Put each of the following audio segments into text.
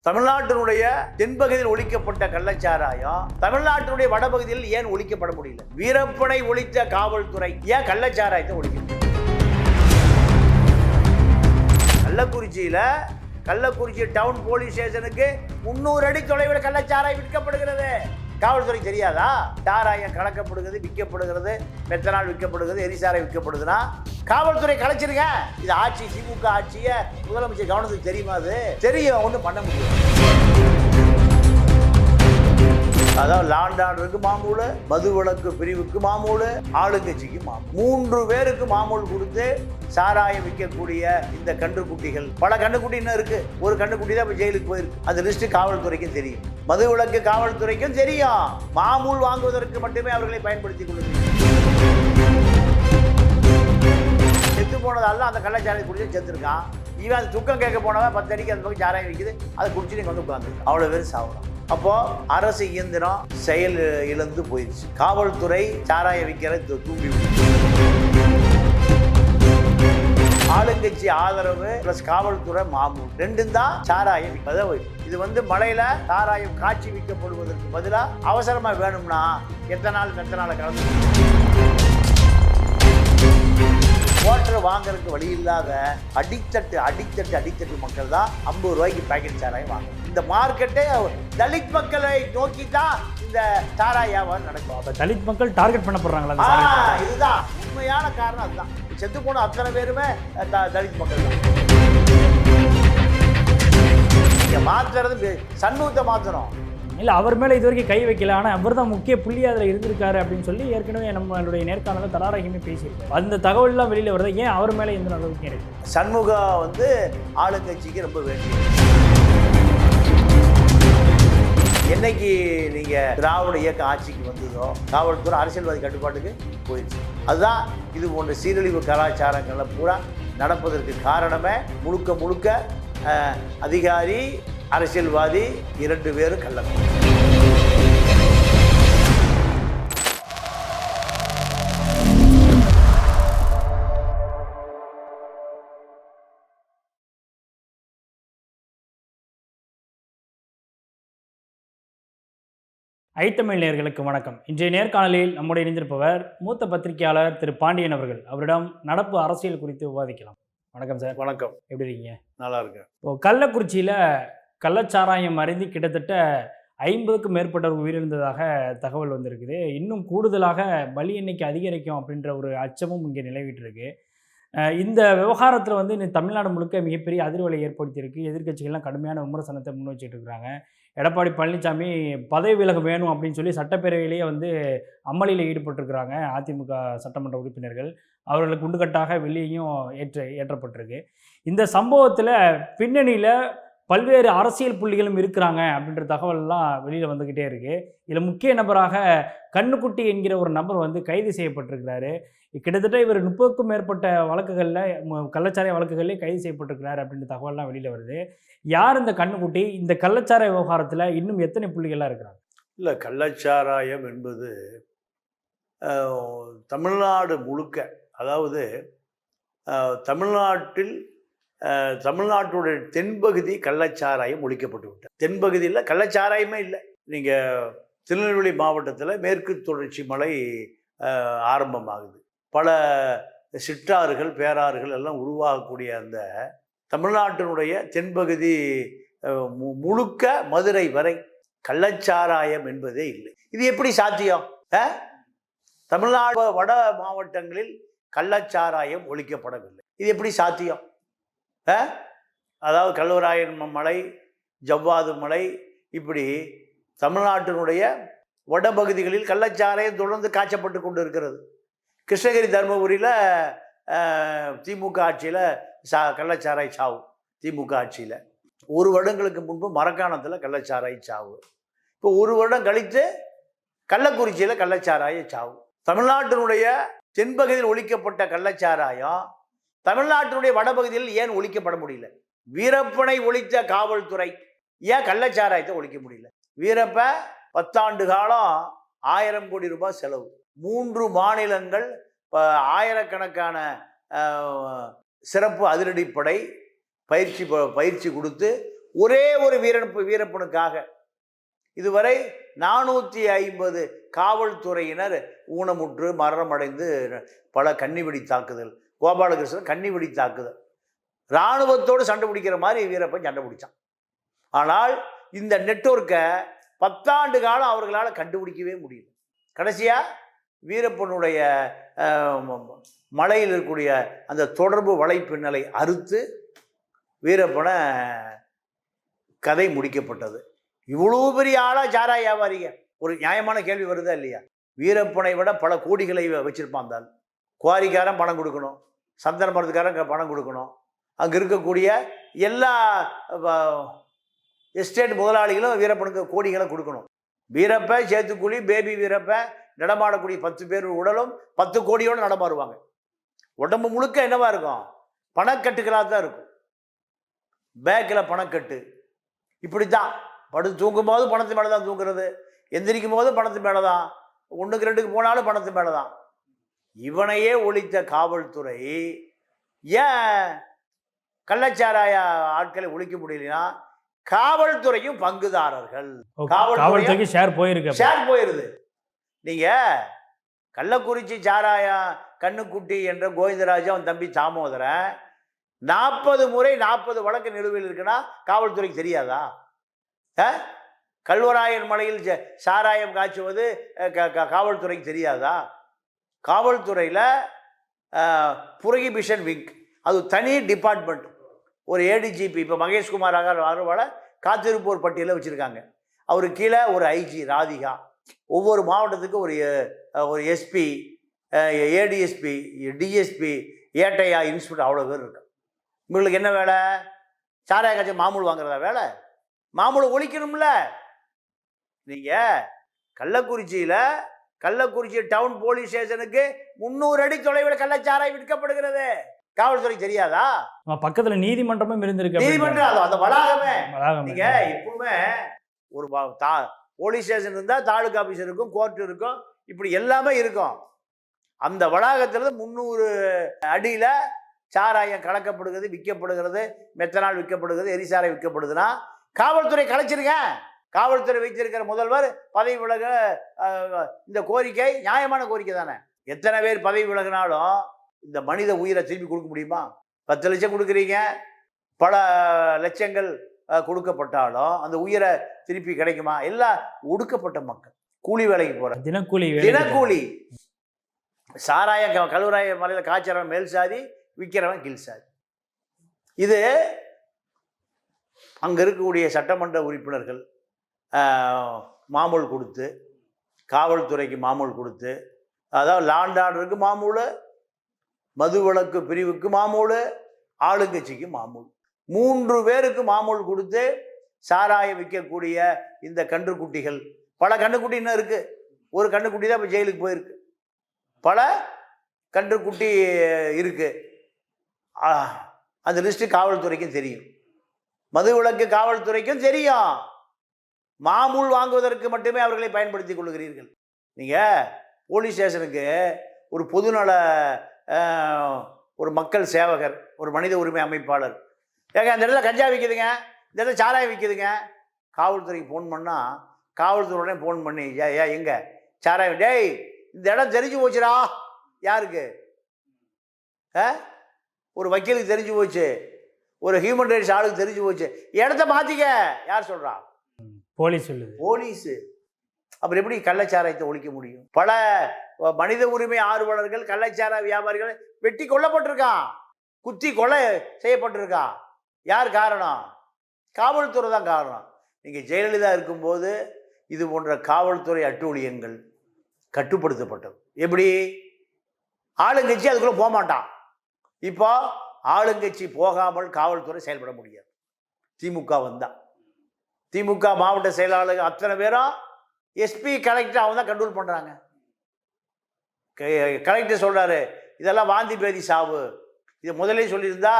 தமிழ்நாட்டினுடைய தென்பகுதியில் ஒழிக்கப்பட்ட கள்ளச்சாராயம் தமிழ்நாட்டினுடைய வடபகுதியில் ஏன் ஒழிக்கப்பட முடியல? வீரப்பனை ஒழித்த காவல்துறை ஏன் கள்ளச்சாராயத்தை ஒழிக்க முடியல? கள்ளக்குறிச்சி டவுன் போலீஸ் ஸ்டேஷனுக்கு 300 அடி தொலைவில் கள்ளச்சாராயம் விற்கப்படுகிறது. காவல்துறை தெரியாதா? சாராயம் கலக்கப்படுகிறது, விற்கப்படுகிறது, மெத்தனால் விற்கப்படுகிறது, எரிசாரை விற்கப்படுதுன்னா காவல்துறை கலைச்சிருங்க. இது ஆட்சி, திமுக ஆட்சியை முதலமைச்சர் கவனத்துக்கு தெரியுமா? அது தெரியும், ஒன்றும் பண்ண முடியும். அதாவது லாண்ட் ஆர்டருக்கு மாமூல், மதுவிலக்கு பிரிவுக்கு மாமூல், ஆளுங்கட்சிக்கு மாமூல், 3 பேருக்கு மாமூல் கொடுத்து சாராயம் விற்கக்கூடிய இந்த கன்றுக்குட்டிகள், பல கன்றுக்குட்டி இன்னும் இருக்கு. ஒரு கன்றுக்குட்டி தான் இப்போ ஜெயிலுக்கு போயிருக்கு. அது லிஸ்ட் காவல்துறைக்கும் தெரியும், மதுவிலக்கு காவல்துறைக்கும் தெரியும். மாமூல் வாங்குவதற்கு மட்டுமே அவர்களை பயன்படுத்திக் கொள்ளுங்கள். செத்து போனதால அந்த கள்ளச்சாராயம் குடிச்சு செத்துருக்கான். இவன் அந்த துக்கம் கேட்க போனவன் 10 அடிக்கு அந்த பக்கம் சாராயம் விற்குது, அதை குடிச்சு நீங்க வந்து உட்காந்துருக்கு. அவ்வளோ பேர் சாப்பிடும். அப்போ அரசு இயந்திரம் செயல் இழந்து போயிடுச்சு. காவல்துறை சாராயம் விற்கிறத தூண்டி ஆளுங்கட்சி ஆதரவு பிளஸ் காவல்துறை மாமூல் ரெண்டும் தான் சாராயம். இது மலையில சாராயம் காட்சி விற்கப்படுவதற்கு பதிலாக அவசரமா வேணும்னா எத்தனால் மெத்தனால கலந்து வாட்டர் வாங்கறதுக்கு வழி இல்லாத அடித்தட்டு மக்கள் தான் 50 ரூபாய்க்கு பேக்கெட் சாராயம் வாங்க. இந்த மார்க்கெட்டே தலித் மக்களை நோக்கி தான் இந்த சாராய வியாபாரம் நடக்கும். தலித் மக்கள் டார்கெட் பண்ணப்படுறாங்களா? இதுதான் உண்மையான காரணம். அதுதான் செத்து போன அத்தனை பேருமே தலித் மக்கள் தான். நீங்க மாத்துறது சண்முகத்தை மாத்தணும் இல்லை, அவர் மேலே இது வரைக்கும் கை வைக்கல. ஆனால் அவர் தான் முக்கிய புள்ளி அதில் இருந்திருக்காரு அப்படின்னு சொல்லி ஏற்கனவே நம்மளுடைய நேர்காணலில் தராரகமே பேசியிருக்காரு. அந்த தகவல்லாம் வெளியில் வருது. ஏன் அவர் மேலே எந்த நடவடிக்கை இருக்கு? சண்முகம் ஆளுங்கட்சிக்கு ரொம்ப வேண்டிய. என்னைக்கு நீங்கள் திராவிட இயக்க ஆட்சிக்கு வந்ததோ காவல்துறை அரசியல்வாதி கட்டுப்பாட்டுக்கு போயிடுச்சு. அதுதான் இது போன்ற சீரழிவு கலாச்சாரங்களை பூரா நடப்பதற்கு காரணமே முழுக்க அதிகாரி அரசியல்வாதி 2 பேரும் கள்ளம். ஐத்தமிழ் நேயர்களுக்கு வணக்கம். இன்றைய நேர்காணலில் நம்முடைய இணைந்திருப்பவர் மூத்த பத்திரிகையாளர் திரு பாண்டியன் அவர்கள். அவரிடம் நடப்பு அரசியல் குறித்து விவாதிக்கலாம். வணக்கம் சார். வணக்கம். எப்படி இருக்கீங்க? நல்லா இருக்கேன். இப்போ கள்ளக்குறிச்சியில் கள்ளச்சாராயம் அருந்தி கிட்டத்தட்ட 50க்கும் மேற்பட்டவர் உயிரிழந்ததாக தகவல் வந்திருக்குது. இன்னும் கூடுதலாக பலி எண்ணிக்கை அதிகரிக்கும் அப்படின்ற ஒரு அச்சமும் இங்கே நிலவிட்டுருக்கு. இந்த விவகாரத்தில் இன்னும் தமிழ்நாடு முழுக்க மிகப்பெரிய அதிர்வலை ஏற்படுத்தியிருக்கு. எதிர்க்கட்சிகள்லாம் கடுமையான விமர்சனத்தை முன் வச்சுட்டு இருக்கிறாங்க. எடப்பாடி பழனிசாமி பதவி விலக வேணும் அப்படின்னு சொல்லி சட்டப்பேரவையிலேயே அமளியில் ஈடுபட்டிருக்கிறாங்க அதிமுக சட்டமன்ற உறுப்பினர்கள். அவர்களுக்கு குண்டுகட்டாக வெளியேயும் ஏற்றப்பட்டிருக்கு. இந்த சம்பவத்தில் பின்னணியில் பல்வேறு அரசியல் புள்ளிகளும் இருக்கிறாங்க அப்படின்ற தகவல்லாம் வெளியில் வந்துக்கிட்டே இருக்குது. இதில் முக்கிய நபராக கண்ணுக்குட்டி என்கிற ஒரு நபர் கைது செய்யப்பட்டிருக்கிறாரு. கிட்டத்தட்ட இவர் 30க்கும் மேற்பட்ட வழக்குகளில் கள்ளச்சாராய வழக்குகளிலே கைது செய்யப்பட்டிருக்கிறார் அப்படின்ற தகவல்லாம் வெளியில் வருது. யார் இந்த கண்ணுக்குட்டி? இந்த கள்ளச்சாராய விவகாரத்தில் இன்னும் எத்தனை புள்ளிகள்லாம் இருக்கிறாங்க? இல்லை, கள்ளச்சாராயம் என்பது தமிழ்நாடு முழுக்க, அதாவது தமிழ்நாட்டுடைய தென்பகுதி கள்ளச்சாராயம் ஒழிக்கப்பட்டு விட்டார். தென்பகுதியில் கள்ளச்சாராயமே இல்லை. நீங்கள் திருநெல்வேலி மாவட்டத்தில் மேற்கு தொடர்ச்சி மலை ஆரம்பமாகுது. பல சிற்றாறுகள், பேராறுகள் எல்லாம் உருவாகக்கூடிய அந்த தமிழ்நாட்டினுடைய தென்பகுதி முழுக்க மதுரை வரை கள்ளச்சாராயம் என்பதே இல்லை. இது எப்படி சாத்தியம்? தமிழ்நாடு வட மாவட்டங்களில் கள்ளச்சாராயம் ஒழிக்கப்படவில்லை. இது எப்படி சாத்தியம்? அதாவது கல்வராயன் மலை, ஜவ்வாது மலை, இப்படி தமிழ்நாட்டினுடைய வடபகுதிகளில் கள்ளச்சாராயம் தொடர்ந்து காய்ச்சப்பட்டு கொண்டு இருக்கிறது. கிருஷ்ணகிரி, தருமபுரியில் திமுக ஆட்சியில் கள்ளச்சாராய சாவு. திமுக ஆட்சியில் 1 வருடங்களுக்கு முன்பு மரக்காணத்தில் கள்ளச்சாராய சாவு. இப்போ 1 வருடம் கழித்து கள்ளக்குறிச்சியில் கள்ளச்சாராய சாவு. தமிழ்நாட்டினுடைய தென்பகுதியில் ஒழிக்கப்பட்ட கள்ளச்சாராயம் தமிழ்நாட்டினுடைய வடபகுதியில் ஏன் ஒழிக்கப்பட முடியல? வீரப்பனை ஒழித்த காவல்துறை ஏன் கள்ளச்சாராயத்தை ஒழிக்க முடியல? வீரப்ப 10 ஆண்டு காலம் 1000 கோடி ரூபாய் செலவு, 3 மாநிலங்கள், ஆயிரக்கணக்கான சிறப்பு அதிரடிப்படை பயிற்சி கொடுத்து ஒரே ஒரு வீரப்பனுக்காக இதுவரை 450 காவல்துறையினர் ஊனமுற்று மரணமடைந்து பல கன்னிவெடி தாக்குதல். கோபாலகிருஷ்ணன் கன்னிவெடி தாக்குதல். இராணுவத்தோடு சண்டை பிடிக்கிற மாதிரி வீரப்பன் சண்டை பிடிச்சான். ஆனால் இந்த நெட்வொர்க்கை 10 ஆண்டு காலம் அவர்களால் கண்டுபிடிக்கவே முடியல. கடைசியாக வீரப்பனுடைய மலையில் இருக்கக்கூடிய அந்த தொடர்பு வலைப்பின்னலை அறுத்து வீரப்பனை கதை முடிக்கப்பட்டது. இவ்வளோ பெரிய ஆளாக சாராய வியாபாரிங்க. ஒரு நியாயமான கேள்வி வருதா இல்லையா? வீரப்பனை விட பல கோடிகளை வச்சிருப்பான். தான் குவாரிக்காரன் பணம் கொடுக்கணும், சந்தன மரத்துக்காரன் பணம் கொடுக்கணும், அங்கே இருக்கக்கூடிய எல்லா எஸ்டேட் முதலாளிகளும் வீரப்பனுக்கு கோடிகளை கொடுக்கணும். வீரப்ப சேத்துக்குழி பேபி வீரப்ப நடமாடக்கூடிய 10 பேர் உடலும் 10 கோடியோடு நடமாடுவாங்க. உடம்பு முழுக்க என்னவா இருக்கும்? பணக்கட்டுகளாக தான் இருக்கும். பேக்கில் பணக்கட்டு. இப்படித்தான் படுத்து தூங்கும் போது பணத்து மேலே தான் தூங்குறது, எந்திரிக்கும் போது பணத்து மேலே தான், 1க்கு 2க்கு போனாலும் பணத்து மேலே தான். இவனையே ஒழித்த காவல்துறை ஏன் கள்ளச்சாராய ஆட்களை ஒழிக்க முடியலன்னா, காவல்துறையும் பங்குதாரர்கள். காவல்துறைக்கு ஷேர் போயிருது. நீங்க கள்ளக்குறிச்சி சாராயா கண்ணுக்குட்டி என்ற கோவிந்தராஜ் அவன் தம்பி தாமோதரன் 40 முறை 40 வழக்கு நிலுவையில் இருக்குன்னா காவல்துறைக்கு தெரியாதா? கல்வராயன் மலையில் சாராயம் காய்ச்சுவது காவல்துறைக்கு தெரியாதா? காவல்துறையில் புரோகிபிஷன் விங், அது தனி டிபார்ட்மெண்ட். ஒரு ஏடிஜிபி இப்போ மகேஷ்குமார் அகர்வாலை காத்திருப்போர் பட்டியலில் வச்சுருக்காங்க. அவருக்கு கீழே ஒரு ஐஜி ராதிகா, ஒவ்வொரு மாவட்டத்துக்கும் ஒரு எஸ்பி, ஏடிஎஸ்பி, டிஎஸ்பி, ஏட்டையா, இன்ஸ்பெக்டர், அவ்வளோ பேர் இருக்கு. உங்களுக்கு என்ன வேலை? சாராய காய்ச்ச மாமூல் வாங்குறதா வேலை? மாமூலை ஒழிக்கணும்ல. நீங்கள் கள்ளக்குறிச்சி டவுன் போலீஸ் ஸ்டேஷனுக்கு 300 அடி தொலைவில் கள்ளச்சாராயம் விற்கப்படுகிறது. காவல்துறை தெரியாதா? பக்கத்துல நீதிமன்றமும் இருந்திருக்கு. நீதிமன்றம் அந்த வளாகமே. நீங்க எப்பவுமே ஒரு போலீஸ் ஸ்டேஷன் இருந்தால் தாலுகா ஆஃபீஸ் இருக்கும், கோர்ட் இருக்கும், இப்படி எல்லாமே இருக்கும். அந்த வளாகத்தில் 300 அடியில் சாராயம் கலக்கப்படுகிறது, விற்கப்படுகிறது, மெத்தனால் விற்கப்படுகிறது, எரிசாரை விற்கப்படுதுன்னா காவல்துறை கலைச்சிருங்க. காவல்துறை வைத்திருக்கிற முதல்வர் பதவி விலக இந்த கோரிக்கை நியாயமான கோரிக்கை தானே. எத்தனை பேர் பதவி விலகினாலும் இந்த மனித உயிரை திருப்பி கொடுக்க முடியுமா? 10 லட்சம் கொடுக்குறீங்க, பல லட்சங்கள் கொடுக்கப்பட்டாலும் அந்த உயிரை திருப்பி கிடைக்குமா? எல்லாம் ஒடுக்கப்பட்ட மக்கள், கூலி வேலைக்கு போற, தினக்கூலி. சாராய கல்வராய மலையில் காய்ச்சறவன் மேல் சாதி, விற்கிறவன் கீழ் சாதி. இது அங்கே இருக்கக்கூடிய சட்டமன்ற உறுப்பினர்கள் மாமூல் கொடுத்து, காவல்துறைக்கு மாமூல் கொடுத்து, அதாவது லாண்ட் ஆர்டருக்கு மாமூல், மதுவிலக்கு பிரிவுக்கு மாமூல், ஆளுங்கட்சிக்கு மாமூல், 3 பேருக்கு மாமூல் கொடுத்து சாராயம் விற்கக்கூடிய இந்த கன்றுக்குட்டிகள், பல கன்றுக்குட்டி இன்னும் இருக்குது. ஒரு கன்றுக்குட்டி தான் இப்போ ஜெயிலுக்கு போயிருக்கு. பல கன்றுக்குட்டி இருக்குது. அந்த லிஸ்ட்டு காவல்துறைக்கும் தெரியும், மதுவிலக்கு காவல்துறைக்கும் தெரியும். மாமூல் வாங்குவதற்கு மட்டுமே அவர்களை பயன்படுத்தி கொள்கிறீர்கள். நீங்கள் போலீஸ் ஸ்டேஷனுக்கு ஒரு பொதுநல ஒரு மக்கள் சேவகர், ஒரு மனித உரிமை அமைப்பாளர், ஏங்க அந்த இடத்துல கஞ்சா விற்கிதுங்க, இந்த இடத்துல சாராயம் விற்கிதுங்க, காவல்துறைக்கு ஃபோன் பண்ணால் காவல்துறை உடனே ஃபோன் பண்ணி எங்க சாராயம், டேய் இந்த இடம் தெரிஞ்சு போச்சுடா. யாருக்கு? ஒரு வக்கீலுக்கு தெரிஞ்சு போச்சு, ஒரு ஹியூமன் ரைட்ஸ் ஆளுக்கு தெரிஞ்சு போச்சு, இடத்த மாற்றிக்க. யார் சொல்கிறா? போலீஸ் சொல்லுது. போலீஸு. அப்புறம் எப்படி கள்ளச்சாராயத்தை ஒழிக்க முடியும்? பல மனித உரிமை ஆர்வலர்கள், கள்ளச்சாராய வியாபாரிகள் வெட்டி கொல்லப்பட்டிருக்கான், குத்தி கொலை செய்யப்பட்டிருக்கான். யார் காரணம்? காவல்துறை தான் காரணம். நீங்கள் ஜெயலலிதா இருக்கும்போது இது போன்ற காவல்துறை அட்டூழியங்கள் கட்டுப்படுத்தப்பட்டது. எப்படி? ஆளுங்கட்சி அதுக்குள்ளே போக மாட்டான். இப்போ ஆளுங்கட்சி போகாமல் காவல்துறை செயல்பட முடியாது. திமுக வந்தா, திமுக மாவட்ட செயலாளர்கள் அத்தனை பேரும் எஸ்பி, கலெக்டர் அவங்க தான் கண்ட்ரோல் பண்ணுறாங்க. கலெக்டர் சொல்கிறாரு இதெல்லாம் வாந்தி பேதி சாவு, இதை முதலே சொல்லியிருந்தா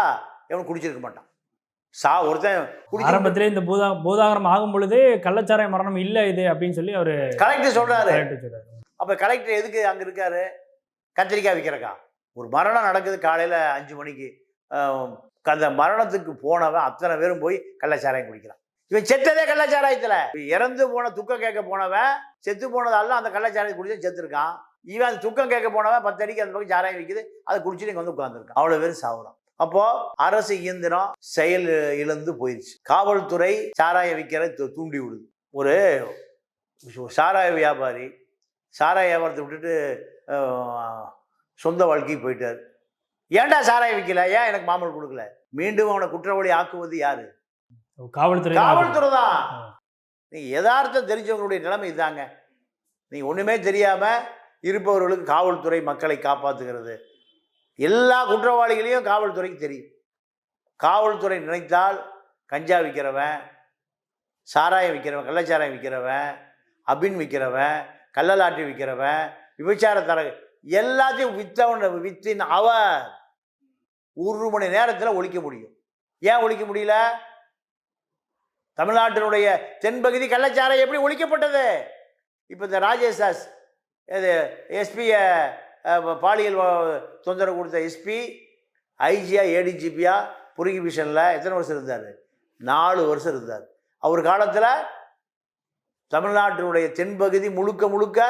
எவனும் குடிச்சிருக்க மாட்டான். ஒருத்தன் ஆரம்பத்திலே இந்த பூதாகரம் ஆகும் பொழுது கள்ளச்சாராய மரணம் இல்லை இது அப்படின்னு சொல்லி அவர் கலெக்டர் சொல்கிறாரு. அப்போ கலெக்டர் எதுக்கு அங்கே இருக்காரு? கத்திரிக்காய் விற்கிறக்கா? ஒரு மரணம் நடக்குது காலையில் 5 மணிக்கு, அந்த மரணத்துக்கு போனவன் அத்தனை பேரும் போய் கள்ளச்சாராயம் குடிக்கிறான். இவன் செத்ததே கள்ளச்சாராயத்தில். இறந்து போன துக்கம் கேட்க போனவன் செத்து போனதால அந்த கள்ளச்சாராயம் குடிச்சு செத்துருக்கான். இவன் அந்த துக்கம் கேட்க போனவன் 10 அடிக்கு அந்த பக்கம் சாராயம் விற்குது, அதை குடிச்சுட்டு இங்கே வந்து உட்காந்துருக்கான். அவ்வளோ பேர் சாவுறான். அப்போ அரசு இயந்திரம் செயல் இழந்து போயிடுச்சு. காவல்துறை சாராயம் விற்கிற தூண்டி விடுது. ஒரு சாராய வியாபாரி சாராய வியாபாரத்தை விட்டுட்டு சொந்த வாழ்க்கைக்கு போயிட்டார். ஏன்டா சாராயம் விற்கல, ஏன் எனக்கு மாமல் கொடுக்கல? மீண்டும் அவனை குற்றவாளி ஆக்குவது யாரு? காவல்துறை தான். நீங்க யதார்த்தம் தெரிஞ்சவங்களுடைய நிலைமை இதாங்க. நீங்க ஒண்ணுமே தெரியாம இருப்பவர்களுக்கு காவல்துறை மக்களை காப்பாற்றுகிறது. எல்லா குற்றவாளிகளையும் காவல்துறைக்கு தெரியும். காவல்துறை நினைத்தால் கஞ்சா விற்கிறவன், சாராயம் விற்கிறவன், கள்ளச்சாராயம் விற்கிறவன், அபின் விற்கிறவன், கள்ளலாட்டி விற்கிறவன், விபச்சார தர எல்லாத்தையும் வித்தின் அவர் 1 மணி நேரத்தில் ஒழிக்க முடியும். ஏன் ஒழிக்க முடியல? தமிழ்நாட்டினுடைய தென்பகுதி கள்ளச்சாராயம் எப்படி ஒழிக்கப்பட்டது? இப்போ இந்த ராஜேஷ் தாஸ் இது எஸ்பியை பாலியல் தொந்தரவு கொடுத்த எஸ்பி ஐஜியா ஏடிஜிபியா புரிகிபிஷனில் எத்தனை வருஷம் இருந்தார்? 4 வருஷம் இருந்தார். அவர் காலத்தில் தமிழ்நாட்டினுடைய தென்பகுதி முழுக்க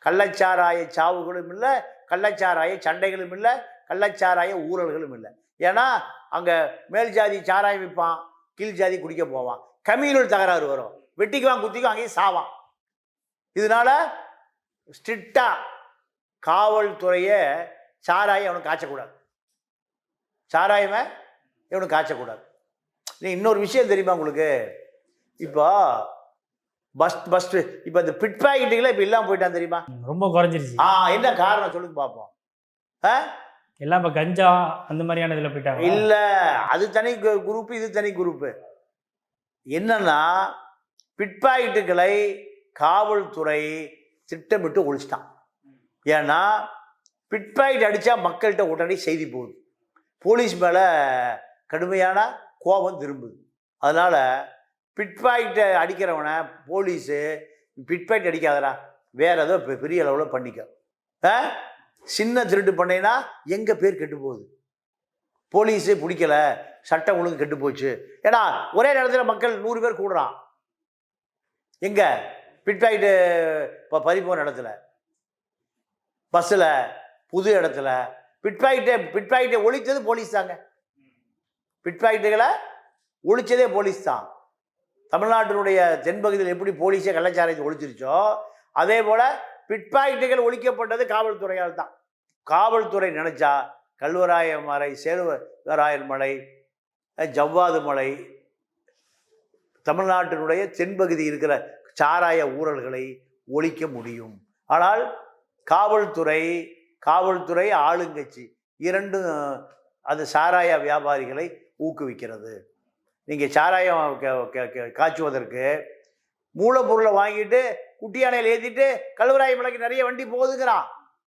கள்ளச்சாராய சாவுகளும் இல்லை, கள்ளச்சாராய சண்டைகளும் இல்லை, கள்ளச்சாராய ஊழல்களும் இல்லை. ஏன்னா அங்கே மேல் ஜாதி சாராயம் விற்பான், கீழ் ஜாதி குடிக்க போவான், கம்யூனல் தகராறு வரும், வெட்டிக்குவான் குத்திக்குவான், அங்கேயும் சாவான். இதனால ஸ்ட்ரிக்டா காவல்துறையை சாராயம் அவனுக்கு காய்ச்சக்கூடாது, சாராயமே இவனுக்கு காய்ச்சக்கூடாது. நீ இன்னொரு விஷயம் தெரியுமா உங்களுக்கு? இப்போ பஸ்ட் இப்போ இந்த பிட் பாக்கெட்டுகளை இப்போ இல்லாமல் போயிட்டான் தெரியுமா? ரொம்ப குறைஞ்சிருச்சு. என்ன காரணம் சொல்லுங்க பார்ப்போம். எல்லாம் இப்போ கஞ்சா அந்த மாதிரியான இதில் போயிட்டாங்க. இல்லை, அது தனி குரூப்பு, இது தனி குரூப்பு. என்னன்னா பிட் பாக்கெட்டுகளை காவல்துறை திட்டமிட்டு ஒழிச்சிட்டான். ஏன்னா பிட் பாக்கெட் அடித்தா மக்கள்கிட்ட உடனே செய்தி போகுது, போலீஸ் மேலே கடுமையான கோபம் திரும்புது. அதனால் பிட் பாக்கெட்டை அடிக்கிறவனை போலீஸு பிட் பாக்கெட் அடிக்காதடா, வேற ஏதோ பெரிய அளவில் பண்ணிக்க. சின்ன திருட்டு பண்ணைன்னா எங்கள் பேர் கெட்டு போகுது, போலீஸே பிடிக்கல, சட்டம் ஒழுங்கு கெட்டு போச்சு. ஏன்னா ஒரே நேரத்தில் மக்கள் 100 பேர் கூடுறான். எங்கே பிட் பாக்கெட்டு இப்போ பறிப்போன இடத்துல, பஸ்ஸில், புது இடத்துல பிட் பாக்கெட்டை ஒழித்தது போலீஸ் தாங்க. பிட் பாக்கெட்டுகளை ஒழிச்சதே போலீஸ் தான். தமிழ்நாட்டினுடைய தென்பகுதியில் எப்படி போலீஸே கள்ளச்சாராயத்தை ஒழிச்சிருச்சோ அதே போல் பிட் பாக்கெட்டுகள் ஒழிக்கப்பட்டது காவல்துறையால் தான். காவல்துறை நினைச்சா கல்வராய மலை, சேர்வராயன் மலை, ஜவ்வாது மலை, தமிழ்நாட்டினுடைய தென்பகுதி இருக்கிற சாராய ஊழல்களை ஒழிக்க முடியும். ஆனால் காவல்துறை ஆளுங்கட்சி இரண்டும் அது சாராய வியாபாரிகளை ஊக்குவிக்கிறது. நீங்கள் சாராயம் காய்ச்சுவதற்கு மூலப்பொருளை வாங்கிட்டு குட்டியானையில் ஏற்றிட்டு கல்வராய மலைக்கு நிறைய வண்டி போகுதுங்கிறான்,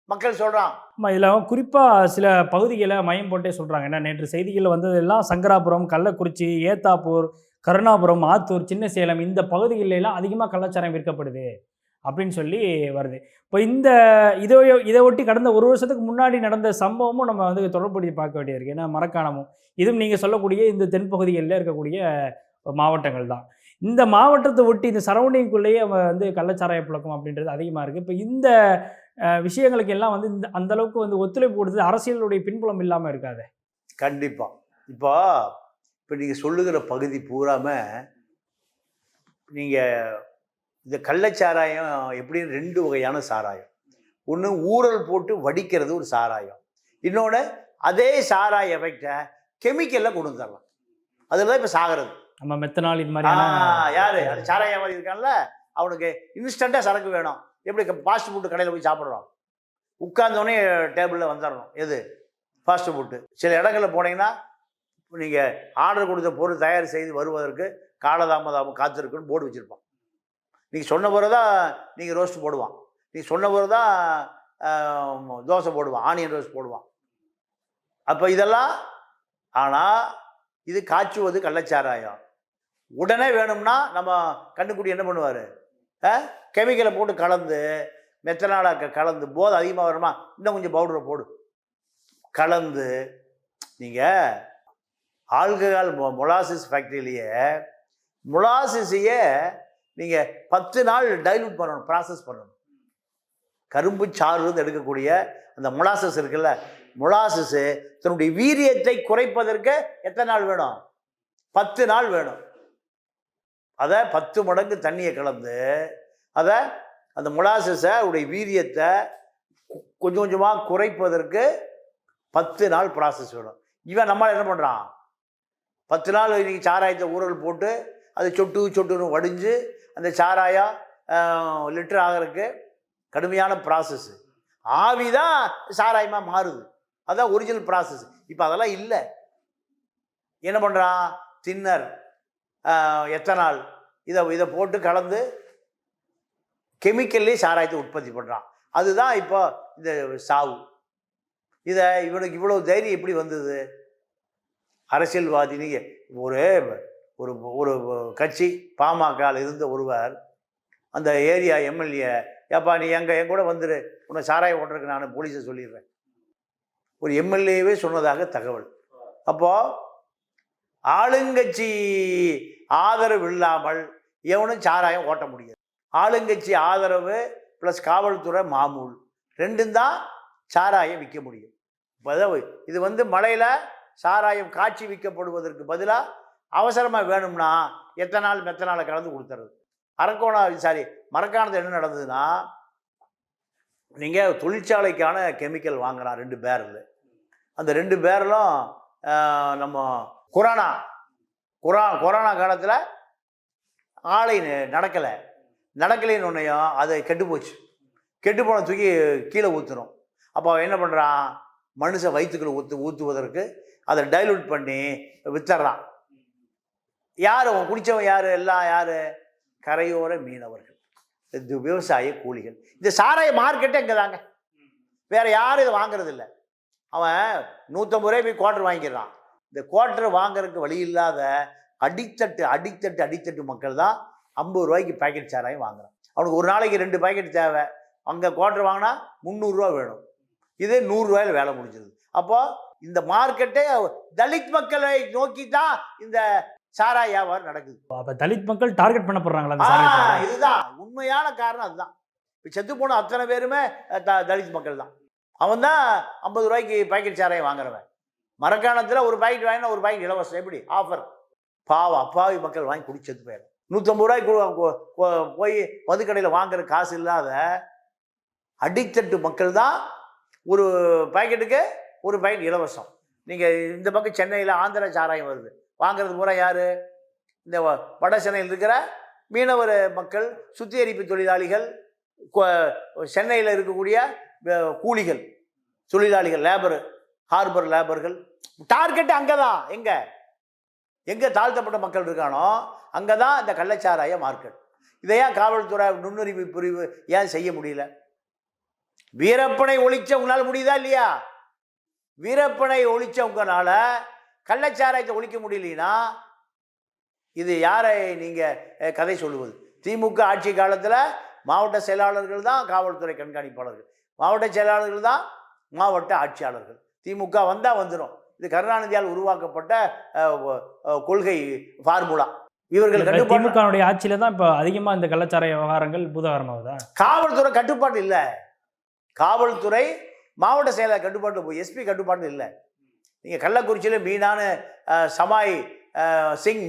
மக்கள் சொல்கிறான். இதில் குறிப்பாக சில பகுதிகளை மையம் போட்டே சொல்கிறாங்க. ஏன்னா நேற்று செய்திகளில் வந்ததெல்லாம் சங்கராபுரம், கள்ளக்குறிச்சி, ஏத்தாப்பூர், கருணாபுரம், ஆத்தூர், சின்ன சேலம் இந்த பகுதிகளெல்லாம் அதிகமாக கள்ளச்சாராயம் விற்கப்படுது அப்படின்னு சொல்லி வருது. இப்போ இதை ஒட்டி கடந்த 1 வருஷத்துக்கு முன்னாடி நடந்த சம்பவமும் நம்ம வந்து தொடர்புபடுத்தி பார்க்க வேண்டியது இருக்குது. ஏன்னா மரக்காணமும் இதுவும் நீங்கள் சொல்லக்கூடிய இந்த தென்பகுதிகளில் இருக்கக்கூடிய மாவட்டங்கள் தான். இந்த மாவட்டத்தை ஒட்டி இந்த சரௌண்டிங்குள்ளேயே வந்து கள்ளச்சாராய புழக்கம் அப்படின்றது அதிகமாக இருக்குது. இப்போ இந்த விஷயங்களுக்கு எல்லாம் வந்து அந்த அளவுக்கு வந்து ஒத்துழைப்பு கொடுத்தது அரசியலுடைய பின்புலம் இல்லாமல் இருக்காது. கண்டிப்பாக. இப்போ நீங்கள் சொல்லுகிற பகுதி பூராமல் நீங்கள் இந்த கள்ளச்சாராயம் எப்படின்னு 2 வகையான சாராயம். ஒன்று ஊறல் போட்டு வடிக்கிறது ஒரு சாராயம், இன்னொன்று அதே சாராய எஃபெக்டை கெமிக்கலில் கொண்டு வந்துடலாம். அதில் தான் இப்போ சாகிறது. நம்ம மெத்தனால் இது மாதிரி யார் அது சாராய மாதிரி இருக்கான்ல, அவனுக்கு இன்ஸ்டண்ட்டாக சரக்கு வேணும். எப்படி ஃபாஸ்ட் ஃபுட்டு கடையில் போய் சாப்பிட்றோம், உட்கார்ந்தோடனே டேபிளில் வந்துடணும். எது ஃபாஸ்ட் ஃபுட்டு. சில இடங்களில் போனீங்கன்னா நீங்கள் ஆர்டர் கொடுத்த பொருள் தயார் செய்து வருவதற்கு காலதாமதம் காத்திருக்குன்னு போர்டு வச்சுருப்பான். நீங்கள் சொன்ன பிறகு தான் நீங்கள் ரோஸ்ட் போடுவான், நீங்கள் சொன்ன பிறகு தான் தோசை போடுவான், ஆனியன் ரோஸ்ட் போடுவான். அப்போ இதெல்லாம், ஆனால் இது காய்ச்சுவது கள்ளச்சாராயம். உடனே வேணும்னா நம்ம கண்ணுக்குடி என்ன பண்ணுவார், கெமிக்கலை போட்டு கலந்து மெத்தனாலாக கலந்து போதை அதிகமாக வருமா, இன்னும் கொஞ்சம் பவுடரை போடு கலந்து நீங்கள் ஆல்கஹால் மொலாசிஸ் ஃபேக்ட்ரியிலேயே மொலாசிஸையே நீங்கள் 10 நாள் டைலூட் பண்ணணும், ப்ராசஸ் பண்ணணும். கரும்பு சாறுலேருந்து எடுக்கக்கூடிய அந்த மொலாசஸ் இருக்குல்ல, மொலாசஸ் தன்னுடைய வீரியத்தை குறைப்பதற்கு எத்தனை நாள் வேணும்? 10 நாள் வேணும். அதை 10 மடங்கு தண்ணியை கலந்து அதை அந்த மொலாசஸை உடைய வீரியத்தை கொஞ்சம் கொஞ்சமாக குறைப்பதற்கு 10 நாள் ப்ராசஸ் வேணும். இவன் நம்மளால் என்ன பண்ணுறான்? 10 நாள் இன்னைக்கு சாராயத்தை ஊறல் போட்டு அது சொட்டுன்னு வடிஞ்சு அந்த சாராயம் லிட்டர் ஆகிறதுக்கு கடுமையான ப்ராசஸ். ஆவி தான் சாராயமாக மாறுது, அதுதான் ஒரிஜினல் ப்ராசஸ். இப்போ அதெல்லாம் இல்லை. என்ன பண்ணுறான்? தின்னர், எத்தனால், இதை போட்டு கலந்து கெமிக்கல்லே சாராயத்தை உற்பத்தி பண்ணுறான். அதுதான் இப்போ இந்த சாவு. இதை இவனுக்கு இவ்வளோ தைரியம் எப்படி வந்தது? அரசியல்வாதி நீங்கள் ஒரு ஒரு ஒரு கட்சி பாமகவில் இருந்த ஒருவர் அந்த ஏரியா எம்எல்ஏ, ஏப்பா நீ என் கூட வந்துரு, உன்னை சாராயம் ஓட்டுறதுக்கு நான் போலீஸை சொல்லிடுறேன், ஒரு எம்எல்ஏவே சொன்னதாக தகவல். அப்போது ஆளுங்கட்சி ஆதரவு இல்லாமல் எவனும் சாராயம் ஓட்ட முடியாது. ஆளுங்கட்சி ஆதரவு ப்ளஸ் காவல்துறை மாமூல் ரெண்டும் தான் சாராயம் விற்க முடியும். இது மழையில் சாராயம் காய்ச்சி விற்கப்படுவதற்கு பதிலாக அவசரமாக வேணும்னா எத்தனால் மெத்தனாலை கலந்து கொடுத்துறது. மரக்காணத்தில் என்ன நடந்ததுன்னா, நீங்கள் தொழிற்சாலைக்கான கெமிக்கல் வாங்குறான் 2 பேரல். அந்த 2 பேரலும் நம்ம கொரோனா காலத்தில் ஆலை நடக்கலைன்னு ஒன்றையும் அது கெட்டு போச்சு. கெட்டு போன தூக்கி கீழே ஊற்றணும். அப்போ என்ன பண்ணுறான்? மனுஷன் வயிற்றுக்குள்ள ஊற்றுவதற்கு அதை டைலூட் பண்ணி வித்துறான். யார் குடித்தவன்? யார்? எல்லாம் யார்? கரையோர மீனவர்கள், இது விவசாய கூலிகள். இந்த சாராய மார்க்கெட்டே இங்கே தாங்க, வேறு யாரும் இதை வாங்கிறது இல்லை. அவன் 150 ரூபாய் போய் குவார்டர் வாங்கிக்கிறான். இந்த குவார்டர் வாங்குறதுக்கு வழி இல்லாத அடித்தட்டு மக்கள் தான் 50 ரூபாய்க்கு பேக்கெட் சாராயம் வாங்குறான். அவனுக்கு ஒரு நாளைக்கு 2 பேக்கெட் தேவை. அங்கே குவார்டர் வாங்கினா 300 ரூபா வேணும். இது 100 ரூபாயில் வேலை முடிஞ்சிருது. அப்போ இந்த மார்க்கெட்டே தலித் மக்களை நோக்கி தான் இந்த சாராய வியாபாரம் நடக்குது. அப்போ தலித் மக்கள் டார்கெட் பண்ணப்படுறாங்களா? இதுதான் உண்மையான காரணம். அதுதான் இப்போ செத்து போன அத்தனை பேருமே தலித் மக்கள் தான். அவன் தான் 50 ரூபாய்க்கு பாக்கெட் சாராயம் வாங்குறவன். மரக்காணத்தில் ஒரு பாக்கெட் வாங்கினா ஒரு பாக்கெட் இலவசம். எப்படி ஆஃபர்? அப்பாவி மக்கள் வாங்கி குடி செத்து போயிடும். 150 ரூபாய்க்கு போய் மதுக்கடையில் வாங்குற காசு இல்லாத அடித்தட்டு மக்கள் தான் ஒரு பாக்கெட்டுக்கு ஒரு பாக்கெட் இலவசம். நீங்கள் இந்த பக்கம் சென்னையில் ஆந்திரா சாராயம் வருது, வாங்கிறது பூரா யார்? இந்த வட சென்னையில் இருக்கிற மீனவர் மக்கள், சுத்திகரிப்பு தொழிலாளிகள், சென்னையில் இருக்கக்கூடிய கூலிகள், தொழிலாளிகள், ஹார்பர் லேபர்கள். டார்கெட் அங்கே தான். எங்கே தாழ்த்தப்பட்ட மக்கள் இருக்கானோ அங்கே தான் இந்த கள்ளச்சாராய மார்க்கெட். இதை ஏன் காவல்துறை நுண்ணுரிமை பிரிவு ஏன் செய்ய முடியல? வீரப்பனை ஒழிச்ச உங்களால் முடியுதா இல்லையா? வீரப்பனை ஒழிச்ச உங்களால கள்ளச்சாராயத்தை ஒழிக்க முடியலனா இது யாரை நீங்கள் கதை சொல்லுவது? திமுக ஆட்சி காலத்தில் மாவட்ட செயலாளர்கள் தான் காவல்துறை கண்காணிப்பாளர்கள், மாவட்ட செயலாளர்கள் தான் மாவட்ட ஆட்சியாளர்கள். திமுக வந்தால் வந்துடும். இது கருணாநிதியால் உருவாக்கப்பட்ட கொள்கை ஃபார்முலா. இவர்கள் திமுக ஆட்சியில தான் இப்போ அதிகமாக இந்த கள்ளச்சாராய விவகாரங்கள் பூதாகரமாகுதா? காவல்துறை கட்டுப்பாடு இல்லை. காவல்துறை மாவட்ட செயலாளர் கட்டுப்பாட்டு போய் எஸ்பி கட்டுப்பாடு இல்லை. நீங்கள் கள்ளக்குறிச்சியில் மீனான்னு சமாய் சிங்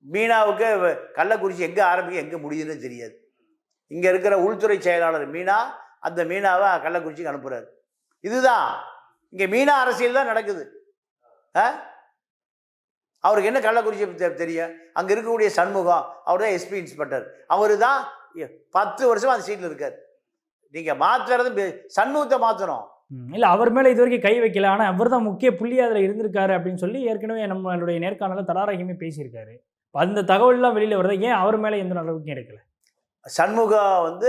மீனாவுக்கு கள்ளக்குறிச்சி எங்கே ஆரம்பிக்க எங்கே முடியுதுன்னு தெரியாது. இங்கே இருக்கிற உள்துறை செயலாளர் மீனா அந்த மீனாவை கள்ளக்குறிச்சிக்கு அனுப்புகிறார். இதுதான் இங்கே மீனா அரசியல் தான் நடக்குது. அவருக்கு என்ன கள்ளக்குறிச்சி தெரியும்? அங்கே இருக்கக்கூடிய சண்முகம், அவர் தான் எஸ்பி இன்ஸ்பெக்டர், அவர் தான் 10 வருஷம் அந்த சீட்டில் இருக்கார். நீங்கள் மாற்றுறது சண்முகத்தை மாற்றணும். இல்லை, அவர் மேலே இது வரைக்கும் கை வைக்கல, ஆனால் அவர் தான் முக்கிய புள்ளி அதில் இருந்திருக்காரு அப்படின்னு சொல்லி ஏற்கனவே நம்மளுடைய நேர்காணலில் தடாரகிமே பேசியிருக்காரு. அந்த தகவல்லாம் வெளியில் வருது. ஏன் அவர் மேலே எந்த நடவடிக்கையும் எடுக்கலை? சண்முகம்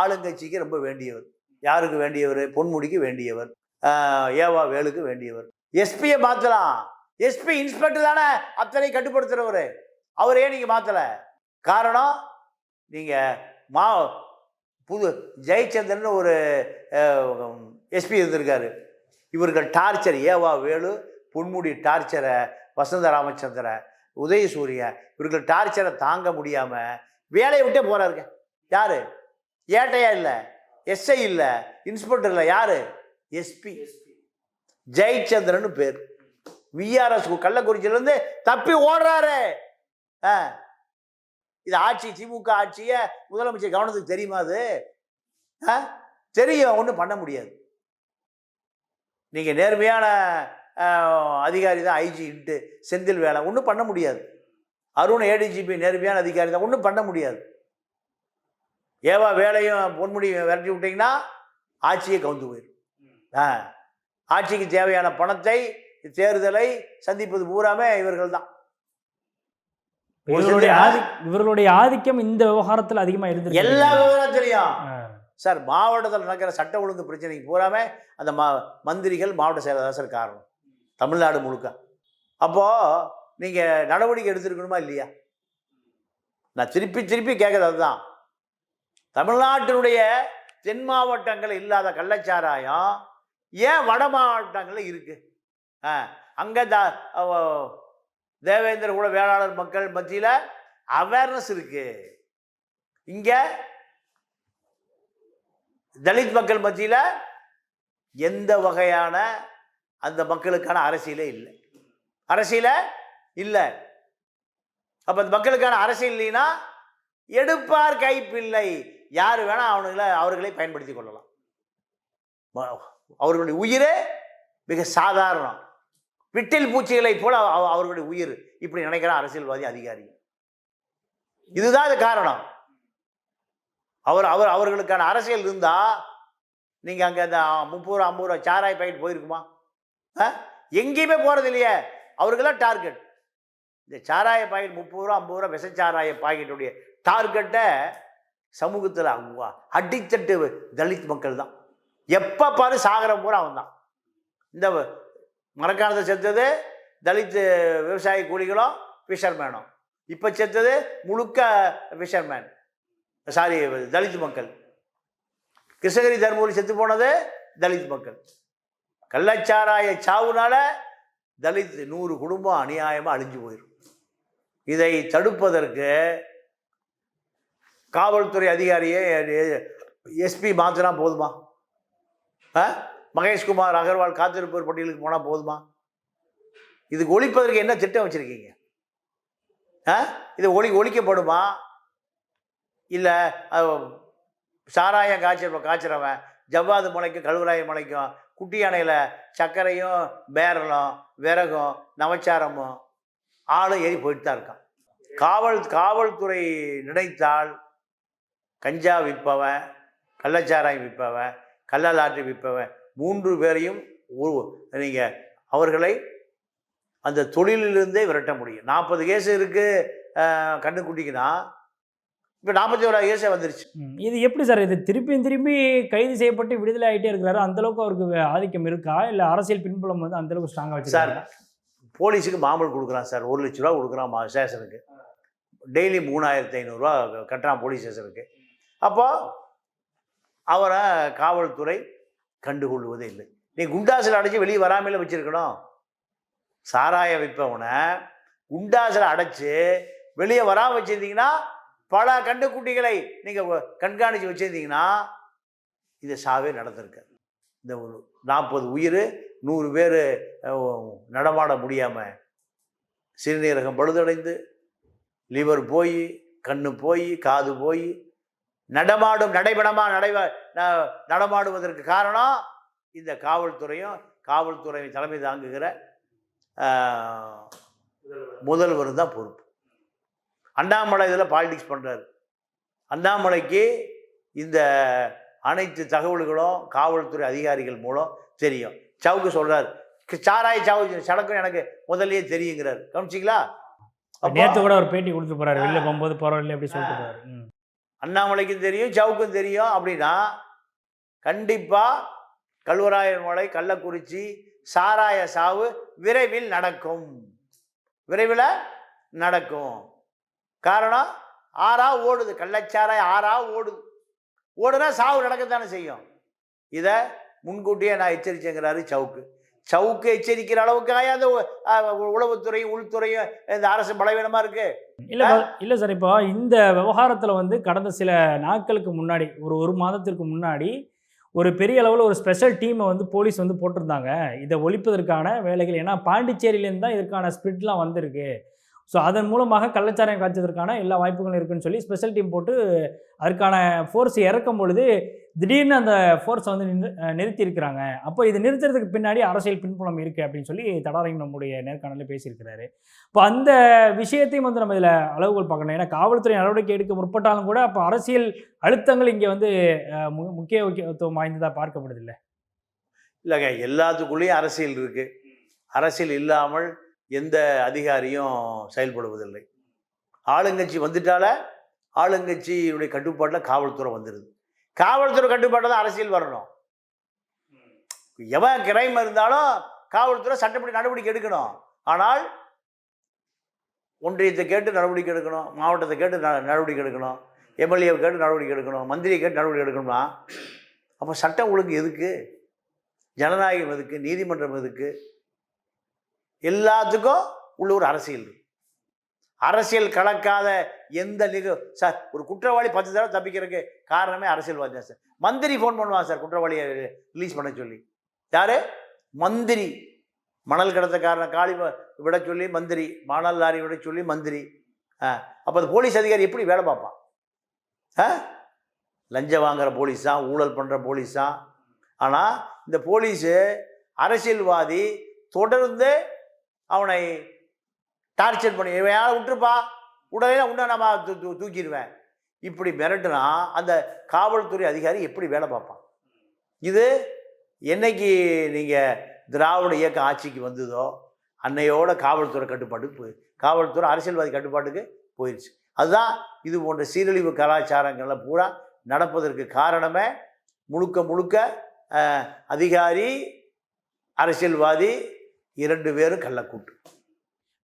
ஆளுங்கட்சிக்கு ரொம்ப வேண்டியவர். யாருக்கு வேண்டியவர்? பொன்முடிக்கு வேண்டியவர், ஏவா வேலுக்கு வேண்டியவர். எஸ்பியை மாற்றலாம். எஸ்பி இன்ஸ்பெக்டர் தானே அத்தனை கட்டுப்படுத்துகிறவர். அவரே நீங்கள் மாற்றலை. காரணம், நீங்கள் புது ஜெயச்சந்திரன் ஒரு எஸ்பி இருந்திருக்காரு. இவர்கள் டார்ச்சர், ஏவா வேலு, பொன்முடி டார்ச்சரை, வசந்த ராமச்சந்திர, உதயசூரிய இவர்கள் டார்ச்சரை தாங்க முடியாமல் வேலையை விட்டே போகிறாருங்க. யார்? ஏட்டையா இல்லை, எஸ்ஐ இல்லை, இன்ஸ்பெக்டர் இல்லை, யார்? எஸ்பி ஜெயச்சந்திரன் பேர். விஆர்எஸ் கள்ளக்குறிச்சியிலேருந்து தப்பி ஓடுறாரு. இது ஆட்சி, திமுக ஆட்சியை முதலமைச்சர் கவனத்துக்கு தெரியுமா? அது தெரியும், ஒன்றும் பண்ண முடியாது. நீங்கள் நேர்மையான அதிகாரி தான் ஐஜின்ட்டு செந்தில் வேலை, ஒன்றும் பண்ண முடியாது. அருண் ஏடிஜிபி நேர்மையான அதிகாரி தான், ஒன்றும் பண்ண முடியாது. ஏவா வேலையும் பொன்முடி விரட்டி விட்டிங்கன்னா ஆட்சியை கவுந்து போயிடும். ஆட்சிக்கு தேவையான பணத்தை, தேர்தலை சந்திப்பது பூராமே இவர்கள் தான். இவர்களுடைய ஆதிக்கம் இந்த விவகாரத்தில் அதிகமாக இருந்தது. எல்லா விவகாரத்திலையும் சார் மாவட்டத்தில் நடக்கிற சட்ட ஒழுங்கு பிரச்சனைக்கு பூராமே அந்த மந்திரிகள், மாவட்ட செயலாளர் சார் காரணம், தமிழ்நாடு முழுக்க. அப்போது நீங்கள் நடவடிக்கை எடுத்துருக்கணுமா இல்லையா? நான் திருப்பி திருப்பி கேட்குறது அதுதான். தமிழ்நாட்டினுடைய தென் மாவட்டங்கள் இல்லாத கள்ளச்சாராயம் ஏன் வட மாவட்டங்களில் இருக்குது? அங்கே தேவேந்திர கூட வேளாளர் மக்கள் மத்தியில் அவேர்னஸ் இருக்கு. இங்கே தலித் மக்கள் மத்தியில் எந்த வகையான அந்த மக்களுக்கான அரசியலே இல்லை. அப்போ அந்த மக்களுக்கான அரசியல் இல்லைன்னா எடுப்பார் கைப்பிள்ளை, யார் வேணால் அவர்களை பயன்படுத்தி கொள்ளலாம். அவர்களுடைய உயிரே மிக சாதாரணம், விட்டில் பூச்சிகளை போல அவர்களுடைய உயிர். இப்படி நினைக்கிற அரசியல்வாதி, அதிகாரி. இதுதான் அது காரணம். அவர்களுக்கான அரசியல் இருந்தா நீங்க அங்க அந்த 30 ரூபா 50 ரூபா சாராய பாக்கெட் போயிருக்குமா? எங்கேயுமே போறது இல்லையே. அவர்களாம் டார்கெட் இந்த சாராய பாக்கெட் 30 ரூபா 50 ரூபா விஷச்சாராய பாக்கெட்டுடைய டார்கெட்டை சமூகத்தில் அடித்தட்டு தலித் மக்கள் தான். எப்போ பாரு சாகர பூரா அவன் தான். இந்த மரக்காணத்தை செத்தது தலித் விவசாய கூலிகளும் ஃபிஷர்மேனும். இப்போ செத்தது முழுக்க ஃபிஷர்மேன், சாரி தலித் மக்கள். கிருஷ்ணகிரி தர்மபுரி செத்து போனது தலித் மக்கள். கள்ளச்சாராய சாவுனால தலித் 100 குடும்பம் அநியாயமாக அழிஞ்சு போயிடும். இதை தடுப்பதற்கு காவல்துறை அதிகாரியே எஸ்பி மாற்றினா போதுமா? மகேஷ்குமார் அகர்வால் காத்திருப்போர் பட்டியலுக்கு போனால் போதுமா? இதுக்கு ஒழிப்பதற்கு என்ன திட்டம் வச்சுருக்கீங்க? இது ஒழிக்கப்படுமா? இல்லை சாராயம் காய்ச்சறவன் ஜவ்வாது முளைக்கும், கழுவராய முளைக்கும், குட்டி யானையில் சர்க்கரையும் பேரலும் விறகும் நவச்சாரமும் ஆளும் ஏறி போயிட்டு தான் இருக்கான். காவல்துறை நினைத்தால் கஞ்சா விற்பவன், கள்ளச்சாராயம் விற்பவன், கள்ள லாட்டரி விற்பவன் 3 பேரையும் நீங்கள் அவர்களை அந்த தொழிலிலிருந்தே விரட்ட முடியும். 40 கேஸ் இருக்குது கண்ணுக்குட்டிக்குன்னா, இப்போ 41 கேஸே வந்துருச்சு. இது எப்படி சார்? இது திருப்பி கைது செய்யப்பட்டு விடுதலை ஆகிட்டே இருக்கிறாரு. அந்தளவுக்கு அவருக்கு ஆதிக்கம் இருக்கா? இல்லை அரசியல் பின்புலம் வந்து அந்தளவுக்கு ஸ்ட்ராங்காக வச்சு சார்? போலீஸுக்கு மாமூல் கொடுக்குறான் சார், 1 லட்ச ரூபா கொடுக்குறான் ஸ்டேஷனுக்கு. டெய்லி 3500 ரூபா கட்டுறான் போலீஸ் ஸ்டேஷனுக்கு. அப்போது அவரை காவல்துறை கண்டுகொள்வதே இல்லை. நீ குண்டாசில் அடைச்சி வெளியே வராமல வச்சுருக்கணும். சாராய விற்பவனை குண்டாசில் அடைச்சி வெளியே வராமல் வச்சுருந்தீங்கன்னா, பல கண்டுக்குட்டிகளை நீங்கள் கண்காணித்து வச்சுருந்தீங்கன்னா இந்த சாவே நடந்திருக்காது. இந்த 40 உயிர் 100 பேர் நடமாட முடியாமல் சிறுநீரகம் பழுதடைந்து, லிவர் போய், கண்ணு போய், காது போய், நடமாடுவதற்கு காரணம் இந்த காவல்துறையும் காவல்துறை தலைமை தாங்குகிற முதல்வர் தான் பொறுப்பு. அண்ணாமலை இதில் பாலிடிக்ஸ் பண்ணுறாரு. அண்ணாமலைக்கு இந்த அனைத்து தகவல்களும் காவல்துறை அதிகாரிகள் மூலம் தெரியும். சவுக்கு சொல்கிறார், சாராய சாவு சடக்கும் எனக்கு முதல்லையே தெரியுங்கிறார். கவனிச்சிங்களா? நேற்று கூட ஒரு பேட்டி கொடுத்து போகிறாரு, வெளியில் போகும்போது போகிறோம் அப்படி சொல்லிட்டு போகிறாரு. அண்ணாமலைக்கும் தெரியும், சவுக்கும் தெரியும். அப்படின்னா கண்டிப்பாக கல்வராயன் மலை, கள்ளக்குறிச்சி சாராய சாவு விரைவில் நடக்கும். காரணம், ஆறா ஓடுது, கள்ளச்சாராய ஆறா ஓடுனா சாவு நடக்கத்தானே செய்யும். இதை முன்கூட்டியே நான் எச்சரிச்சேங்கிறாரு சவுக்கு. சவுக்கு எச்சரிக்கிற அளவுக்காக அந்த உளவுத்துறையும் உள்துறையும் இந்த அரசு பலவீனமா இருக்கு. இல்ல சார், இப்போ இந்த விவகாரத்துல வந்து கடந்த சில நாட்களுக்கு முன்னாடி ஒரு மாதத்திற்கு முன்னாடி ஒரு பெரிய அளவில் ஒரு ஸ்பெஷல் டீமை வந்து போலீஸ் வந்து போட்டிருந்தாங்க இதை ஒழிப்பதற்கான வேலைகள். ஏன்னா பாண்டிச்சேரியிலேருந்து தான் இதற்கான ஸ்பிரிட்லாம் வந்திருக்கு. ஸோ அதன் மூலமாக கள்ளச்சாராயம் காய்ச்சதற்கான எல்லா வாய்ப்புகளும் இருக்குன்னு சொல்லி ஸ்பெஷல் டீம் போட்டு அதற்கான ஃபோர்ஸ் இறக்கும் பொழுது திடீர்னு அந்த ஃபோர்ஸை வந்து நிறுத்தியிருக்கிறாங்க. அப்போ இது நிறுத்துறதுக்கு பின்னாடி அரசியல் பின்புலம் இருக்குது அப்படின்னு சொல்லி தடாரங்க நம்முடைய நேர்காணலில் பேசியிருக்கிறாரு. இப்போ அந்த விஷயத்தையும் வந்து நம்ம இதில் அளவுகள் பார்க்கணும். ஏன்னா காவல்துறை நடவடிக்கை எடுக்க முற்பட்டாலும் கூட அப்போ அரசியல் அழுத்தங்கள் இங்கே வந்து முக்கியத்துவம் வாய்ந்ததாக பார்க்கப்படுது இல்லை? இல்லைங்க, எல்லாத்துக்குள்ளேயும் அரசியல் இருக்கு. அரசியல் இல்லாமல் எந்த அதிகாரியும் செயல்படுவதில்லை. ஆளுங்கட்சி வந்துட்டால ஆளுங்கட்சியுடைய கட்டுப்பாட்டில் காவல்துறை வந்துடுது. காவல்துறை கட்டுப்பாட்டில் தான் அரசியல் வரணும். எவன் கிரைம் இருந்தாலும் காவல்துறை சட்டப்படி நடவடிக்கை எடுக்கணும். ஆனால் ஒன்றியத்தை கேட்டு நடவடிக்கை எடுக்கணும், மாவட்டத்தை கேட்டு நடவடிக்கை எடுக்கணும், எம்எல்ஏவை கேட்டு நடவடிக்கை எடுக்கணும், மந்திரியை கேட்டு நடவடிக்கை எடுக்கணும்னா அப்போ சட்டம் ஒழுங்கு எதுக்கு? ஜனநாயகம் எதுக்கு? நீதிமன்றம் எதுக்கு? எல்லாத்துக்கும் உள்ள ஒரு அரசியல். அரசியல் கலக்காத எந்த சார் ஒரு குற்றவாளி 10 தடவை தப்பிக்கிறதுக்கு காரணமே அரசியல்வாதி தான் சார். மந்திரி ஃபோன் பண்ணுவான் சார் குற்றவாளியை ரிலீஸ் பண்ண சொல்லி. யாரு? மந்திரி. மணல் கடத்தக்காரனை காலி விட சொல்லி மந்திரி, மணல் லாரி விட சொல்லி மந்திரி. அப்போ அந்த போலீஸ் அதிகாரி எப்படி வேலை பார்ப்பான்? லஞ்சம் வாங்குற போலீஸ் தான், ஊழல் பண்ணுற போலீஸ் தான். ஆனால் இந்த போலீஸு அரசியல்வாதி தொடர்ந்து அவனை டார்ச்சர் பண்ணி யாரை விட்டுருப்பா உடனே உன்ன நம்ம தூக்கிடுவேன் இப்படி மிரட்டுனா அந்த காவல்துறை அதிகாரி எப்படி வேலை பார்ப்பான்? இது என்னைக்கு நீங்கள் திராவிட இயக்க ஆட்சிக்கு வந்ததோ அன்னையோட காவல்துறை கட்டுப்பாட்டுக்கு காவல்துறை அரசியல்வாதி கட்டுப்பாட்டுக்கு போயிடுச்சு. அதுதான் இது போன்ற சீரழிவு கலாச்சாரங்களில் பூரா நடப்பதற்கு காரணமே முழுக்க முழுக்க அதிகாரி அரசியல்வாதி 2 பேரும் கள்ளக்கூட்டு.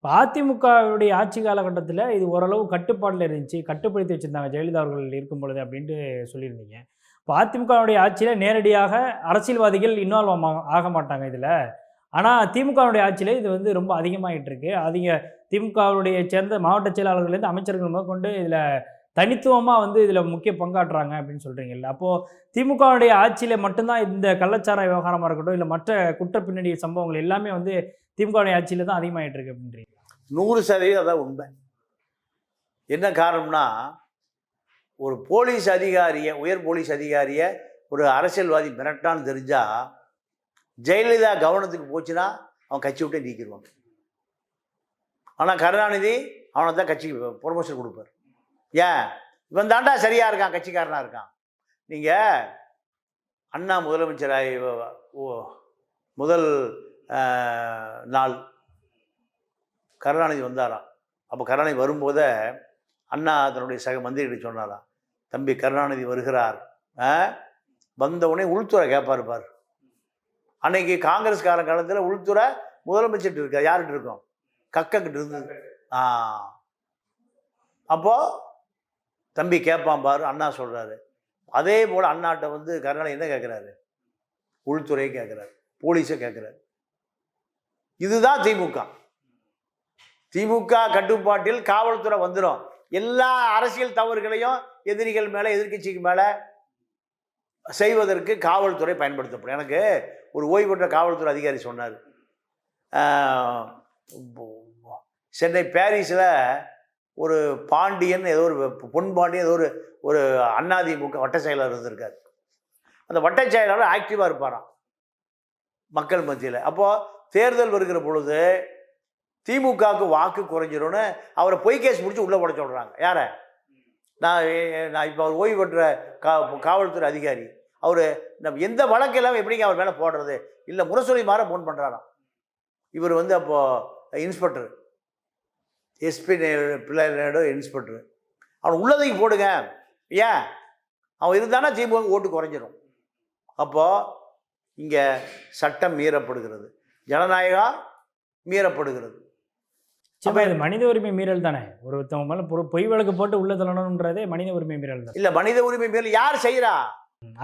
அதிமுகவுடைய ஆட்சி காலகட்டத்தில் இது ஓரளவு கட்டுப்பாட்டில் இருந்துச்சு, கட்டுப்படுத்தி வச்சுருந்தாங்க ஜெயலலிதா அவர்கள் இருக்கும் பொழுது அப்படின்ட்டு சொல்லியிருந்தீங்க. இப்போ அதிமுகவுடைய ஆட்சியில் நேரடியாக அரசியல்வாதிகள் இன்வால்வ் ஆக மாட்டாங்க இதில். ஆனால் திமுகவுடைய ஆட்சியில் இது வந்து ரொம்ப அதிகமாகிட்டு இருக்கு. திமுகவுடைய சேர்ந்த மாவட்ட செயலாளர்கள்லேருந்து அமைச்சர்கள் முதற்கொண்டு இதில் தனித்துவமாக வந்து இதில் முக்கிய பங்காற்றுறாங்க அப்படின்னு சொல்கிறீங்கல்ல. அப்போது திமுகவுடைய ஆட்சியில் மட்டும்தான் இந்த கள்ளச்சாராய விவகாரமாக இருக்கட்டும், இல்லை மற்ற குற்ற பின்னணி சம்பவங்கள் எல்லாமே வந்து திமுகவுடைய ஆட்சியில் தான் அதிகமாகிட்டு இருக்கு அப்படின்றீங்க? 100% அதான் உண்மை. என்ன காரணம்னா, ஒரு போலீஸ் அதிகாரியை, உயர் போலீஸ் அதிகாரியை ஒரு அரசியல்வாதி மிரட்டான்னு தெரிஞ்சால் ஜெயலலிதா கவனத்துக்கு போச்சுன்னா அவன் கட்சி விட்டே நீக்கிடுவாங்க. ஆனால் கருணாநிதி அவனை தான் கட்சிக்கு ப்ரொமோஷன் கொடுப்பார். ஏன்? இவன் தாண்டா சரியாக இருக்கான், கட்சிக்காரனாக இருக்கான். நீங்கள் அண்ணா முதலமைச்சராக முதல் நாள் கருணாநிதி வந்தாராம். அப்போ கருணாநிதி வரும்போதே அண்ணா தன்னுடைய சக மந்திரிகிட்ட சொன்னாராம், தம்பி கருணாநிதி வருகிறார், வந்தவுடனே உள்துறை கேட்பாருப்பார். அன்னைக்கு காங்கிரஸ் காலத்தில் உள்துறை முதலமைச்சர்கிட்ட இருக்கா, யார்கிட்ட இருக்கும்? கக்கிட்ட இருந்தது. அப்போது தம்பி கேட்பான் பாரு, அண்ணா சொல்கிறாரு. அதே போல் அண்ணாட்ட வந்து கருணாநிதி என்ன கேட்குறாரு? உள்துறையை கேட்குறாரு, போலீஸை கேட்குறாரு. இதுதான் திமுக. திமுக கட்டுப்பாட்டில் காவல்துறை வந்துடும். எல்லா அரசியல் தவறுகளையும் எதிரிகள் மேலே, எதிர்கட்சிக்கு மேலே செய்வதற்கு காவல்துறை பயன்படுத்தப்படும். எனக்கு ஒரு ஓய்வு பெற்ற காவல்துறை அதிகாரி சொன்னார், சென்னை பாரிஸில் ஒரு பாண்டியன், ஏதோ ஒரு பொன்பாண்டியன், ஏதோ ஒரு அதிமுக வட்ட செயலாளர் இருந்திருக்காரு. அந்த வட்ட செயலாளர் ஆக்டிவாக இருப்பாராம் மக்கள் மத்தியில். அப்போது தேர்தல் வருகிற பொழுது திமுகவுக்கு வாக்கு குறைஞ்சிரும்னு அவரை பொய் கேஸ் முடிச்சு உள்ளே போட சொல்கிறாங்க. யாரை? நான் இப்போ அவர் ஓய்வு பெற்ற காவல்துறை அதிகாரி. அவர் நம்ம எந்த வழக்கு இல்லாமல் எப்படிங்க அவர் மேலே போடுறது? இல்லை முரசொலி மாற ஃபோன் பண்ணுறாராம். இவர் வந்து அப்போது இன்ஸ்பெக்டர், எஸ்பி பிள்ளையோட இன்ஸ்பெக்டர். அவன் உள்ளதைக்கு போடுங்க. ஏன்? அவன் இருந்தானா திமுக ஓட்டு குறைஞ்சிரும். அப்போது இங்கே சட்டம் மீறப்படுகிறது, ஜனநாயகம் மீறப்படுகிறது. இது மனித உரிமை மீறல் தானே? ஒருத்தவங்க மேலே பொய் வழக்கு போட்டு உள்ள தள்ளணுன்றதே மனித உரிமை மீறல் தான். இல்லை, மனித உரிமை மீறல் யார் செய்கிறா?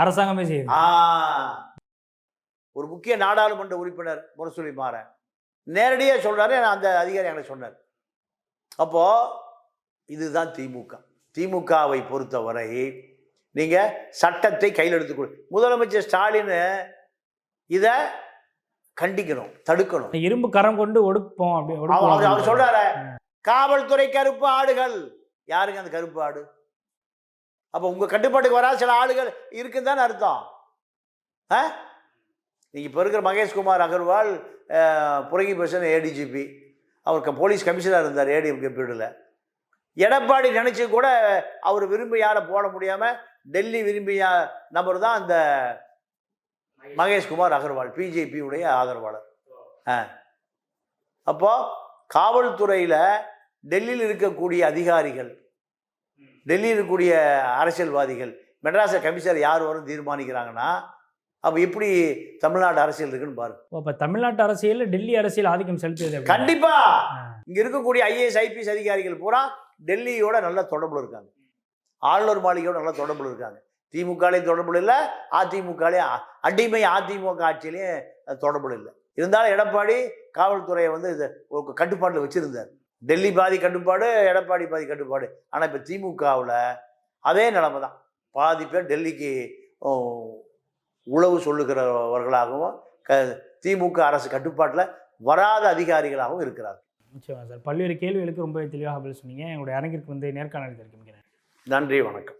அரசாங்கமே செய்யுது. ஒரு முக்கிய நாடாளுமன்ற உறுப்பினர் முரசொலி மாறன் நேரடியாக சொல்கிறாரு, அந்த அதிகாரி எனக்கு சொன்னார். அப்போது இதுதான் திமுக. திமுகவை பொறுத்தவரை நீங்கள் சட்டத்தை கையில் எடுத்துக்கொள். முதலமைச்சர் ஸ்டாலின் இதை கண்டிக்கணும், தடுக்கணும். இரும்பு கரம் கொண்டு ஒடுப்போம் அப்படி அவர் சொல்றாரு, காவல்துறை கருப்பு ஆடுகள். யாருங்க அந்த கருப்பு ஆடு? அப்போ உங்க கட்டுப்பாட்டுக்கு வராத சில ஆளுகள் இருக்குன்னு தானே அர்த்தம். நீங்க இப்போ இருக்கிற மகேஷ்குமார் அகர்வால் புரங்கி பேசன் ஏடிஜிபி, அவர் போலீஸ் கமிஷனர் இருந்தார் ஏடிஎம்கே பீரியடில். எடப்பாடி நினைச்சு கூட அவர் விரும்பி யாரை போட முடியாம டெல்லி விரும்பிய நபர் தான் அந்த மகேஷ்குமார் அகர்வால், பிஜேபியுடைய ஆதரவாளர். அப்போ காவல்துறையில் டெல்லியில் இருக்கக்கூடிய அதிகாரிகள், டெல்லியில் இருக்கக்கூடிய அரசியல்வாதிகள் மெட்ராஸை கமிஷனர் யார் வரும் தீர்மானிக்கிறாங்கன்னா, அப்போ எப்படி தமிழ்நாடு அரசியல் இருக்குன்னு பாருங்க. இப்போ தமிழ்நாட்டு அரசியல் டெல்லி அரசியல் ஆதிக்கம் செலுத்தியது கண்டிப்பா. இங்க இருக்கக்கூடிய ஐஏஎஸ் ஐபிஎஸ் அதிகாரிகள் பூரா டெல்லியோட நல்ல தொடர்புல இருக்காங்க, ஆளுநர் மாளிகையோட நல்ல தொடர்புல இருக்காங்க. திமுகலையும் தொடர்புல இல்லை, அதிமுகலையும் அடிமை அதிமுக ஆட்சியிலையும் தொடர்புல இல்லை. இருந்தாலும் எடப்பாடி காவல்துறையை வந்து ஒரு கட்டுப்பாட்டில் வச்சிருந்தார். டெல்லி பாதி கட்டுப்பாடு, எடப்பாடி பாதி கட்டுப்பாடு. ஆனால் இப்போ திமுகவில் அதே நிலைமை தான். பாதி பேர் டெல்லிக்கு உளவு சொல்லுகிறவர்களாகவும் திமுக அரசு கட்டுப்பாட்டில் வராத அதிகாரிகளாகவும் இருக்கிறார்கள். நிச்சயமா சார், பல்வேறு கேள்விகளுக்கு ரொம்ப தெளிவாக பதில் சொன்னீங்க. எங்களுடைய அரங்கிற்கு வந்து நேர்காணல் தெரிவிக்கிறேன். நன்றி, வணக்கம்.